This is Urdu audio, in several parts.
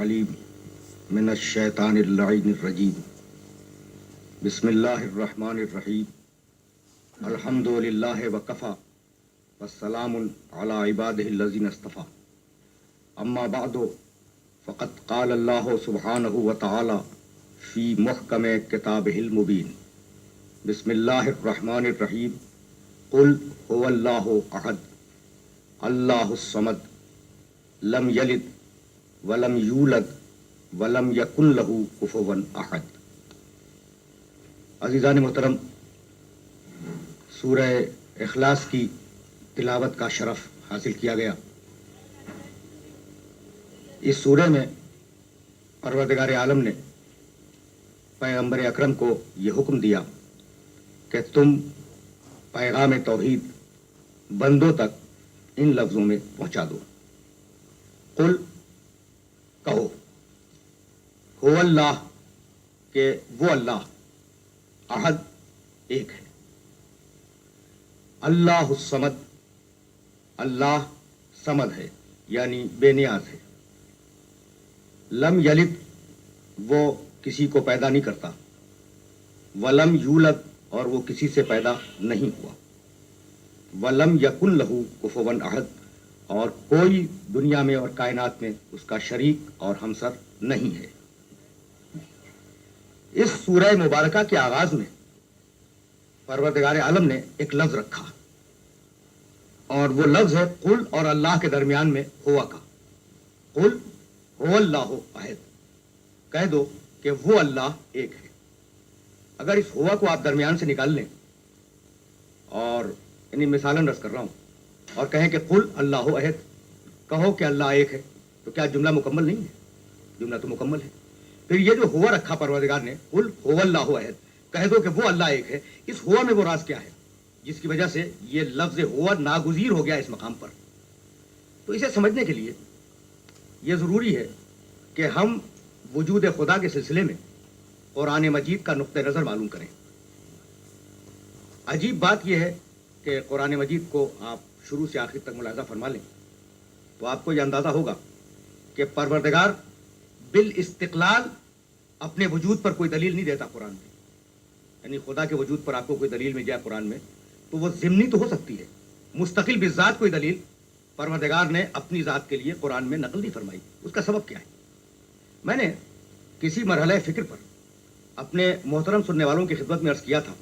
العلیم من الشیطان اللعین الرجیم بسم اللہ الرحمن الرحیم الحمد للہ وکفی والسلام علی عبادہ الذین اصطفی اما بعد فقد قال اللہ سبحانہ وتعالی فی محکم کتابہ المبین بسم اللہ الرحمن الرحیم قل هو اللہ احد اللہ الصمد لم یلد ولم یولد ولم یکن لہ کفوا احد۔ عزیزان محترم، سورہ اخلاص کی تلاوت کا شرف حاصل کیا گیا۔ اس سورہ میں پروردگار عالم نے پیغمبر اکرم کو یہ حکم دیا کہ تم پیغام توحید بندوں تک ان لفظوں میں پہنچا دو۔ قل، کہو، هو اللہ، کہ وہ اللہ، احد، ایک ہے، اللہ الصمد، اللہ صمد ہے یعنی بے نیاز ہے، لم یلد، وہ کسی کو پیدا نہیں کرتا، ولم یولد، اور وہ کسی سے پیدا نہیں ہوا، ولم یکن لہ کفوا احد، اور کوئی دنیا میں اور کائنات میں اس کا شریک اور ہمسر نہیں ہے۔ اس سورہ مبارکہ کے آغاز میں پروردگار عالم نے ایک لفظ رکھا، اور وہ لفظ ہے قل اور اللہ کے درمیان میں ہوا کا۔ قل هو اللہ احد، کہہ دو کہ وہ اللہ ایک ہے۔ اگر اس ہوا کو آپ درمیان سے نکال لیں اور یعنی مثالاً رس کر رہا ہوں اور کہیں کہ قل اللہ احد، کہو کہ اللہ ایک ہے، تو کیا جملہ مکمل نہیں ہے؟ جملہ تو مکمل ہے۔ پھر یہ جو ہوا رکھا پروردگار نے، قل هو اللہ احد، کہہ دو کہ وہ اللہ ایک ہے، اس ہوا میں وہ راز کیا ہے جس کی وجہ سے یہ لفظ ہوا ناگزیر ہو گیا اس مقام پر؟ تو اسے سمجھنے کے لیے یہ ضروری ہے کہ ہم وجود خدا کے سلسلے میں قرآن مجید کا نقطہ نظر معلوم کریں۔ عجیب بات یہ ہے کہ قرآن مجید کو آپ شروع سے آخر تک ملاحظہ فرما لیں تو آپ کو یہ اندازہ ہوگا کہ پروردگار بالاستقلال اپنے وجود پر کوئی دلیل نہیں دیتا قرآن میں، یعنی خدا کے وجود پر آپ کو کوئی دلیل مل جائے قرآن میں تو وہ ضمنی تو ہو سکتی ہے، مستقل بذات کوئی دلیل پروردگار نے اپنی ذات کے لیے قرآن میں نقل نہیں فرمائی۔ اس کا سبب کیا ہے؟ میں نے کسی مرحلہ فکر پر اپنے محترم سننے والوں کی خدمت میں عرض کیا تھا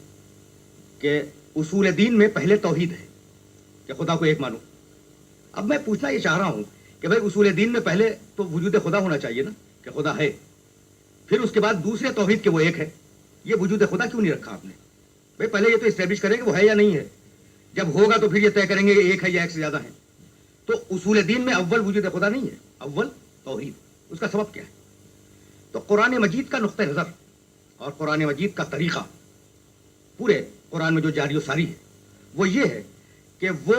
کہ اصول دین میں پہلے توحید ہے کہ خدا کو ایک مانو۔ اب میں پوچھنا یہ چاہ رہا ہوں کہ بھائی اصول دین میں پہلے تو وجود خدا ہونا چاہیے نا، کہ خدا ہے، پھر اس کے بعد دوسرے توحید کہ وہ ایک ہے۔ یہ وجود خدا کیوں نہیں رکھا آپ نے؟ بھائی پہلے یہ تو اسٹیبلش کریں کہ وہ ہے یا نہیں ہے، جب ہوگا تو پھر یہ طے کریں گے کہ ایک ہے یا ایک سے زیادہ ہے۔ تو اصول دین میں اول وجود خدا نہیں ہے، اول توحید۔ اس کا سبب کیا ہے؟ تو قرآن مجید کا نقطہ نظر اور قرآن مجید کا طریقہ پورے قرآن میں جو جاری و ساری ہے وہ یہ ہے کہ وہ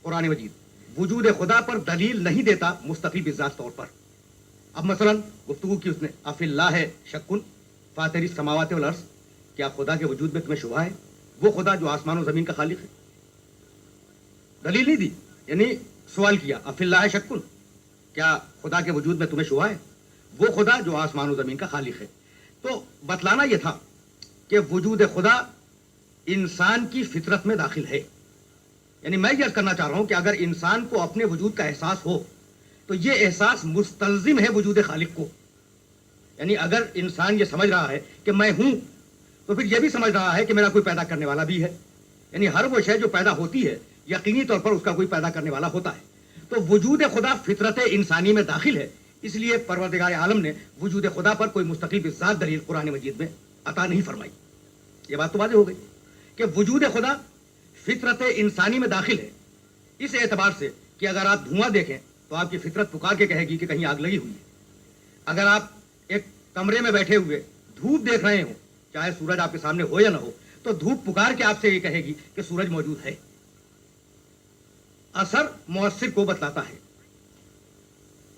قرآن مجید وجود خدا پر دلیل نہیں دیتا مستقل بذات طور پر۔ اب مثلا گفتگو کی اس نے افی اللہ ہے شکن فاطر السماوات والارض، کیا خدا کے وجود میں تمہیں شبہ ہے؟ وہ خدا جو آسمان و زمین کا خالق ہے، دلیل نہیں دی، یعنی سوال کیا افی اللہ ہے شکن، کیا خدا کے وجود میں تمہیں شبہ ہے؟ وہ خدا جو آسمان و زمین کا خالق ہے۔ تو بتلانا یہ تھا کہ وجود خدا انسان کی فطرت میں داخل ہے، یعنی میں یہ کرنا چاہ رہا ہوں کہ اگر انسان کو اپنے وجود کا احساس ہو تو یہ احساس مستلزم ہے وجود خالق کو، یعنی اگر انسان یہ سمجھ رہا ہے کہ میں ہوں تو پھر یہ بھی سمجھ رہا ہے کہ میرا کوئی پیدا کرنے والا بھی ہے، یعنی ہر وہ شے جو پیدا ہوتی ہے یقینی طور پر اس کا کوئی پیدا کرنے والا ہوتا ہے۔ تو وجود خدا فطرت انسانی میں داخل ہے، اس لیے پروردگار عالم نے وجود خدا پر کوئی مستقل بذات دلیل قرآن مجید میں عطا نہیں فرمائی۔ یہ بات تو واضح ہو گئی کہ وجود خدا فطرت انسانی میں داخل ہے، اس اعتبار سے کہ اگر آپ دھواں دیکھیں تو آپ کی فطرت پکار کے کہے گی کہ کہیں آگ لگی ہوئی ہے۔ اگر آپ ایک کمرے میں بیٹھے ہوئے دھوپ دیکھ رہے ہوں، چاہے سورج آپ کے سامنے ہو یا نہ ہو، تو دھوپ پکار کے آپ سے یہ کہے گی کہ سورج موجود ہے۔ اثر مؤثر کو بتلاتا ہے،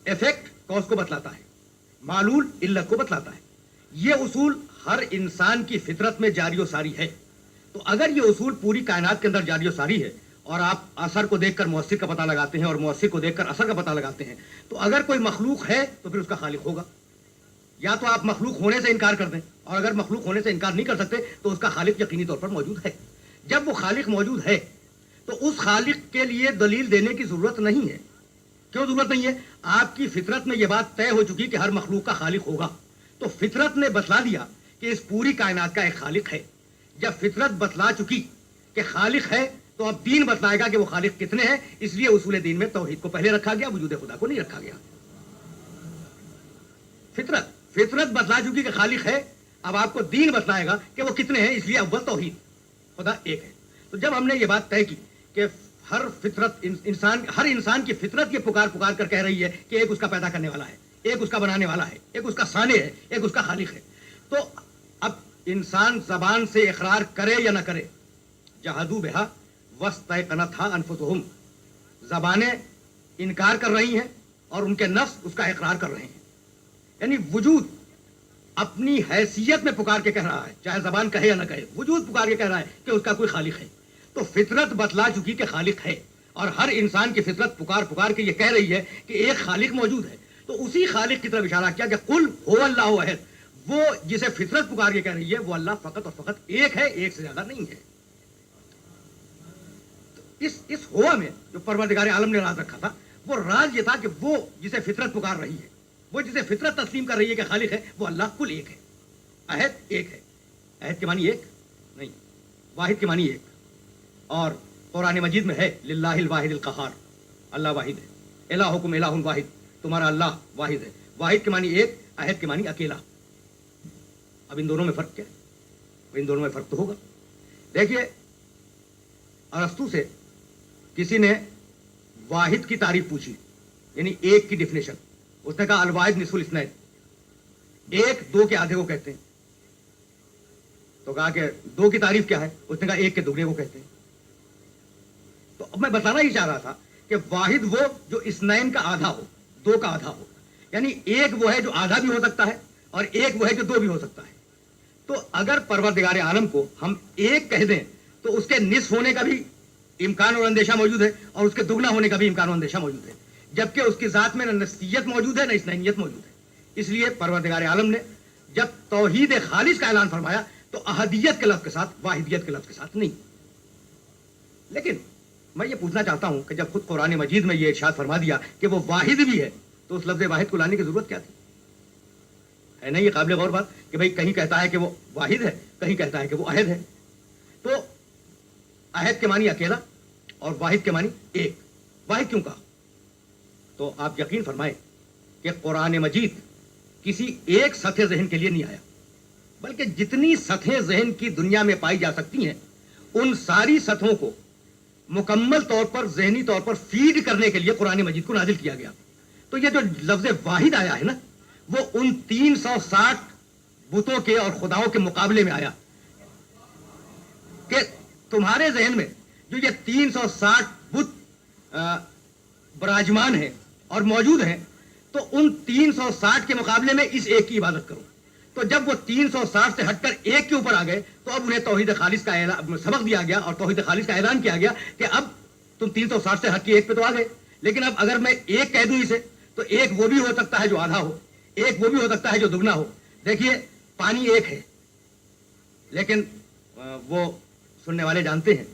ایفیکٹ کاز کو بتلاتا ہے، معلول علت کو بتلاتا ہے۔ یہ اصول ہر انسان کی فطرت میں جاری و ساری ہے۔ تو اگر یہ اصول پوری کائنات کے اندر جاری و ساری ہے اور آپ اثر کو دیکھ کر مؤثر کا پتہ لگاتے ہیں اور مؤثر کو دیکھ کر اثر کا پتہ لگاتے ہیں، تو اگر کوئی مخلوق ہے تو پھر اس کا خالق ہوگا. یا تو آپ مخلوق ہونے سے انکار کر دیں، اور اگر مخلوق ہونے سے انکار نہیں کر سکتے تو اس کا خالق یقینی طور پر موجود ہے. جب وہ خالق موجود ہے تو اس خالق کے لیے دلیل دینے کی ضرورت نہیں ہے. کیوں ضرورت نہیں ہے؟ آپ کی فطرت میں یہ بات طے ہو چکی کہ ہر مخلوق کا خالق ہوگا، تو فطرت نے بتلا دیا کہ اس پوری کائنات کا ایک خالق ہے. جب فطرت بتلا چکی کہ خالق ہے تو اب دین بتلائے گا کہ وہ خالق کتنے ہیں. اس لیے اصول دین میں توحید کو پہلے رکھا گیا، وجود خدا کو نہیں رکھا گیا. فطرت بتلا چکی کہ خالق ہے، اب آپ کو دین بتلائے گا کہ وہ کتنے ہیں. اس لیے اول توحید، خدا ایک ہے. تو جب ہم نے یہ بات طے کی کہ ہر انسان کی فطرت یہ پکار کر کہہ رہی ہے کہ ایک اس کا پیدا کرنے والا ہے، ایک اس کا بنانے والا ہے، ایک اس کا صانع ہے، ایک اس کا خالق ہے، تو اب انسان زبان سے اقرار کرے یا نہ کرے، جہادو بہا واستیقنتھا انفسہم، زبانیں انکار کر رہی ہیں اور ان کے نفس اس کا اقرار کر رہے ہیں. یعنی وجود اپنی حیثیت میں پکار کے کہہ رہا ہے، چاہے زبان کہے یا نہ کہے، وجود پکار کے کہہ رہا ہے کہ اس کا کوئی خالق ہے. تو فطرت بتلا چکی کہ خالق ہے، اور ہر انسان کی فطرت پکار کے یہ کہہ رہی ہے کہ ایک خالق موجود ہے. تو اسی خالق کی طرف اشارہ کیا کہ قل هو اللہ احد، وہ جسے فطرت پکار کے کہہ رہی ہے وہ اللہ فقط اور فقط ایک ہے، ایک سے زیادہ نہیں ہے. اس ہوا میں جو پروردگار عالم نے راز رکھا تھا، وہ راز یہ تھا کہ وہ جسے فطرت پکار رہی ہے، وہ جسے فطرت تسلیم کر رہی ہے کہ خالق ہے، وہ اللہ کل ایک ہے، احد ایک ہے. احد کے معنی ایک نہیں، واحد کے معنی ایک. اور قرآن مجید میں ہے للہ الواحد القہار، اللہ واحد ہے. الہکم الہ واحد، تمہارا اللہ واحد ہے. واحد کے معنی ایک، احد کے معنی اکیلا. اب ان دونوں میں فرق کیا ہے؟ ان دونوں میں فرق تو ہوگا. دیکھیے، ارسطو سے کسی نے واحد کی تعریف پوچھی، یعنی ایک کی ڈیفینیشن. اس نے کہا الواحد نصف الاثنین، ایک دو کے آدھے کو کہتے ہیں. تو کہا کہ دو کی تعریف کیا ہے؟ اس نے کہا ایک کے دگنے کو کہتے ہیں. تو اب میں بتانا ہی چاہ رہا تھا کہ واحد وہ جو اثنین کا آدھا ہو، دو کا آدھا ہو. یعنی ایک وہ ہے جو آدھا بھی ہو سکتا ہے اور ایک وہ ہے جو دو بھی ہو سکتا ہے. تو اگر پروردگار عالم کو ہم ایک کہہ دیں تو اس کے نصف ہونے کا بھی امکان اور اندیشہ موجود ہے، اور اس کے دگنا ہونے کا بھی امکان اور اندیشہ موجود ہے. جبکہ اس کی ذات میں نہ نسیت موجود ہے نہ اثنینیت موجود ہے. اس لیے پروردگار عالم نے جب توحید خالص کا اعلان فرمایا تو احدیت کے لفظ کے ساتھ، واحدیت کے لفظ کے ساتھ نہیں. لیکن میں یہ پوچھنا چاہتا ہوں کہ جب خود قرآن مجید میں یہ ارشاد فرما دیا کہ وہ واحد بھی ہے، تو اس لفظ واحد کو لانے کی ضرورت کیا تھی؟ ہے نا یہ قابل غور بات کہ بھئی کہیں کہتا ہے کہ وہ واحد ہے، کہیں کہتا ہے کہ وہ احد ہے. تو احد کے معنی اکیلا اور واحد کے معنی ایک. واحد کیوں کہا؟ تو آپ یقین فرمائیں کہ قرآن مجید کسی ایک سطح ذہن کے لیے نہیں آیا، بلکہ جتنی سطحیں ذہن کی دنیا میں پائی جا سکتی ہیں ان ساری سطحوں کو مکمل طور پر ذہنی طور پر فیڈ کرنے کے لیے قرآن مجید کو نازل کیا گیا. تو یہ جو لفظ واحد آیا ہے نا، وہ ان 360 بتوں کے اور خداؤں کے مقابلے میں آیا کہ تمہارے ذہن میں جو یہ 360 بت براجمان ہیں اور موجود ہیں، تو ان 360 کے مقابلے میں اس ایک کی عبادت کرو. تو جب وہ 360 سے ہٹ کر ایک کے اوپر آ گئے تو اب انہیں توحید خالص کا سبق دیا گیا اور توحید خالص کا اعلان کیا گیا کہ اب تم 360 سے ہٹ کے ایک پہ تو آ گئے، لیکن اب اگر میں ایک کہہ دوں اسے تو ایک وہ بھی ہو سکتا ہے جو آدھا ہو، ایک وہ بھی ہو سکتا ہے جو دگنا ہو. دیکھیے، پانی ایک ہے، لیکن وہ سننے والے جانتے ہیں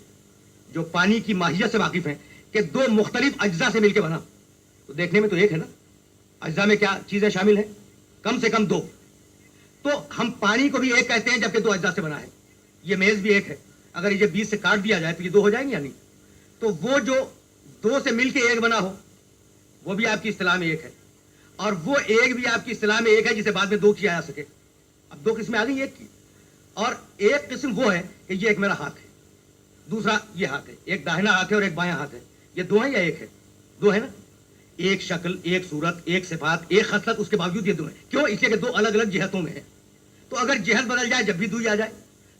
جو پانی کی ماہیت سے واقف ہیں کہ دو مختلف اجزاء سے مل کے بنا. تو دیکھنے میں تو ایک ہے نا، اجزاء میں کیا چیزیں شامل ہیں؟ کم سے کم دو. تو ہم پانی کو بھی ایک کہتے ہیں جبکہ دو اجزاء سے بنا ہے. یہ میز بھی ایک ہے، اگر یہ 20 سے کاٹ دیا جائے تو یہ دو ہو جائیں گے یا نہیں؟ تو وہ جو دو سے مل کے ایک بنا ہو وہ بھی آپ کی اصطلاح میں ایک ہے، اور وہ ایک بھی آپ کی اصطلاح میں ایک ہے جسے بعد میں دو کیا جا سکے. اب دو قسمیں آ گئی ایک کی، اور ایک قسم وہ ہے کہ یہ ایک میرا ہاتھ ہے، دوسرا یہ ہاتھ ہے، ایک داہنا ہاتھ ہے اور ایک بایاں ہاتھ ہے. یہ دو ہیں یا ایک ہے؟ دو ہے نا. ایک شکل، ایک صورت، ایک صفات، ایک خصلت، اس کے باوجود یہ دو ہیں. کیوں؟ اس لیے کہ دو الگ الگ جہتوں میں ہیں. تو اگر جہت بدل جائے جب بھی دوئی آ جائے،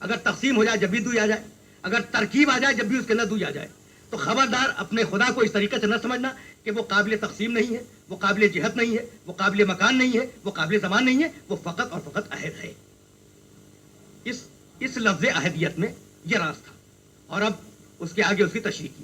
اگر تقسیم ہو جائے جب بھی دوئی آ جائے، اگر ترکیب آ جائے جب بھی اس کے اندر دوئی آ جائے. تو خبردار اپنے خدا کو اس طریقے سے نہ سمجھنا کہ وہ قابل تقسیم نہیں ہے، وہ قابل جہت نہیں ہے، وہ قابل مکان نہیں ہے، وہ قابل زمان نہیں ہے، وہ فقط اور فقط احد ہے. اس لفظ احدیت میں یہ راز تھا، اور اب اس کے آگے اس کی تشریح کی.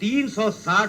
360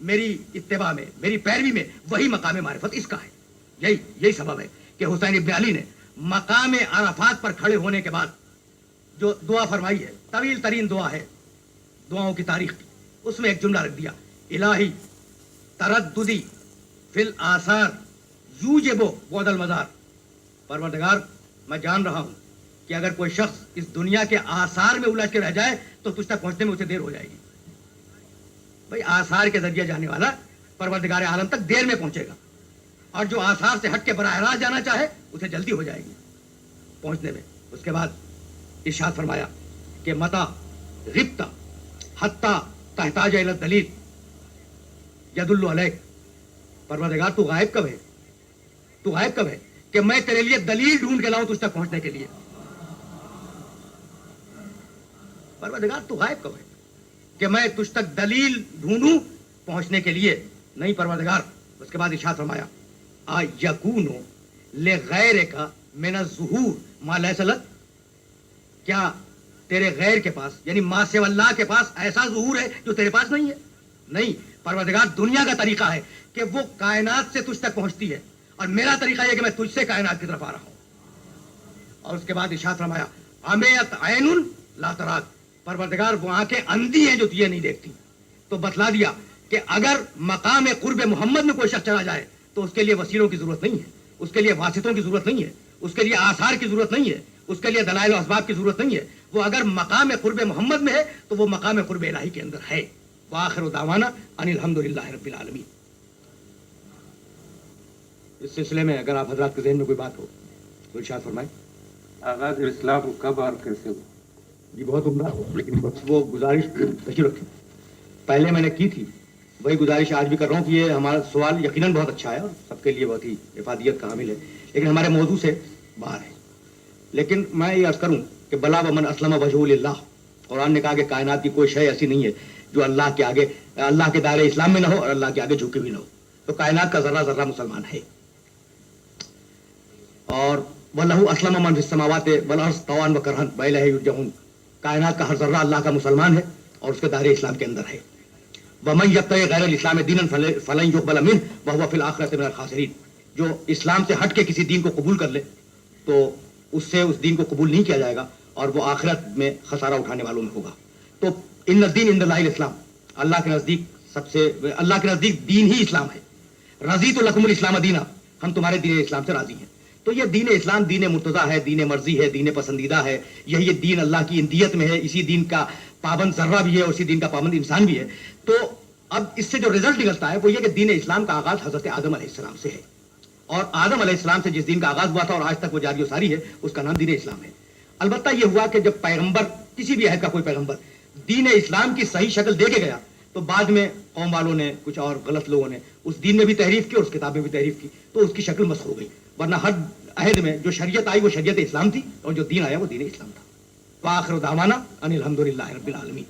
میری اتباع میں، میری پیروی میں وہی مقام معرفت اس کا ہے. یہی سبب ہے کہ حسین ابن علی نے مقام عرفات پر کھڑے ہونے کے بعد جو دعا فرمائی ہے، طویل ترین دعا ہے دعاؤں کی تاریخ کی، اس میں ایک جملہ رکھ دیا: الہی ترددی فی الآثار یوجب بعد المزار. پروردگار میں جان رہا ہوں کہ اگر کوئی شخص اس دنیا کے آثار میں الجھ کے رہ جائے تو تجھ تک پہنچنے میں اسے دیر ہو جائے گی. بھائی آثار کے ذریعے جانے والا پروردگار عالم تک دیر میں پہنچے گا، اور جو آثار سے ہٹ کے براہ راست جانا چاہے اسے جلدی ہو جائے گی پہنچنے میں. اس کے بعد ارشاد فرمایا کہ متا غبت حتی تحتاج الی الدلیل یدل علیک. پروردگار تو غائب کب ہے؟ تو غائب کب ہے کہ میں تیرے لیے دلیل ڈھونڈ کے لاؤں تجھ تک پہنچنے کے لیے؟ پروردگار تو غائب کب ہے کہ میں تجھ تک دلیل ڈھونڈوں پہنچنے کے لیے؟ نہیں پروردگار. اس کے بعد ارشاد فرمایا یکون لغیرک من الظہور ما لیس لک. کیا تیرے غیر کے پاس یعنی ما سوی اللہ کے پاس ایسا ظہور ہے جو تیرے پاس نہیں ہے؟ نہیں پروردگار، دنیا کا طریقہ ہے کہ وہ کائنات سے تجھ تک پہنچتی ہے، اور میرا طریقہ یہ کہ میں تجھ سے کائنات کی طرف آ رہا ہوں. اور اس کے بعد ارشاد فرمایا امیت عین لا تراک. پروردگار وہ آنکھیں اندھی ہیں جو تجھے نہیں دیکھتی. تو بتلا دیا کہ اگر مقام قرب محمد میں کوئی شخص چلا جائے تو اس کے لیے وسیلوں کی ضرورت نہیں ہے، اس کے لیے واسطوں کی ضرورت نہیں ہے، اس کے لیے آثار کی ضرورت نہیں ہے، اس کے لیے دلائل و اسباب کی ضرورت نہیں ہے. وہ اگر مقام قرب محمد میں ہے تو وہ مقام قرب الہی کے اندر ہے. وآخر دعوانا ان الحمدللہ رب العالمین. اس سلسلے میں اگر آپ حضرات کے ذہن میں کوئی بات ہو تو ارشاد فرمائیں. آغاز اسلام کب اور کیسے ہوا؟ جی بہت عمدہ ہو، لیکن وہ گزارش تشریف رکھیں. پہلے میں نے کی تھی وہی گزارش آج بھی کر رہا ہوں کہ یہ ہمارا سوال یقیناً بہت اچھا ہے اور سب کے لیے بہت ہی افادیت کا حامل ہے، لیکن ہمارے موضوع سے باہر ہے. لیکن میں یہ عرض کروں کہ بلا ومن اسلم وجہہ للہ. قرآن نے کہا کہ کائنات کی کوئی شے ایسی نہیں ہے جو اللہ کے آگے، اللہ کے دائرے اسلام میں نہ ہو اور اللہ کے آگے جھکے بھی نہ ہو. تو کائنات کا ذرہ ذرہ مسلمان ہے. اور وَلَهُ أَسْلَمَ مَنْ فِي السَّمَاوَاتِ وَالْأَرْضِ طَوْعًا وَكَرْهًا وَإِلَيْهِ يُرْجَعُونَ. کائنات کا ہر ذرہ اللہ کا مسلمان ہے اور اس کے دائرے اسلام کے اندر ہے. وَمَنْ يَبْتَغِ غَيْرَ الْإِسْلَامِ دِينًا فَلَنْ يُقْبَلَ مِنْهُ وَهُوَ فِي الْآخِرَةِ مِنَ الْخَاسِرِينَ. جو اسلام سے ہٹ کے کسی دین کو قبول کر لے تو اس سے اس دین کو قبول نہیں کیا جائے گا اور وہ آخرت میں خسارہ اٹھانے والوں میں ہوگا. تو ان الدین عند اللہ الاسلام. اللہ کے نزدیک دین ہی اسلام ہے. رضیت لکم الاسلام دینا. ہم تمہارے دین اسلام سے راضی ہیں. تو یہ دین اسلام دین مرتضیٰ ہے، دین مرضی ہے، دین پسندیدہ ہے. یہی دین اللہ کی اندیت میں ہے. اسی دین کا پابند ذرہ بھی ہے اور اسی دین کا پابند انسان بھی ہے. تو اب اس سے جو رزلٹ نکلتا ہے وہ یہ کہ دین اسلام کا آغاز حضرت آدم علیہ السلام سے ہے، اور آدم علیہ السلام سے جس دین کا آغاز ہوا تھا اور آج تک وہ جاری و ساری ہے اس کا نام دین اسلام ہے. البتہ یہ ہوا کہ جب پیغمبر، کسی بھی عہد کا کوئی پیغمبر دین اسلام کی صحیح شکل دے کے گیا تو بعد میں قوم والوں نے، کچھ اور غلط لوگوں نے اس دین میں بھی تحریف کی اور اس کتاب میں بھی تحریف کی، تو اس کی شکل مسخ ہو گئی. ورنہ ہر عہد میں جو شریعت آئی وہ شریعت اسلام تھی اور جو دین آیا وہ دین اسلام تھا. وآخر دعوانا ان الحمدللہ رب العالمین.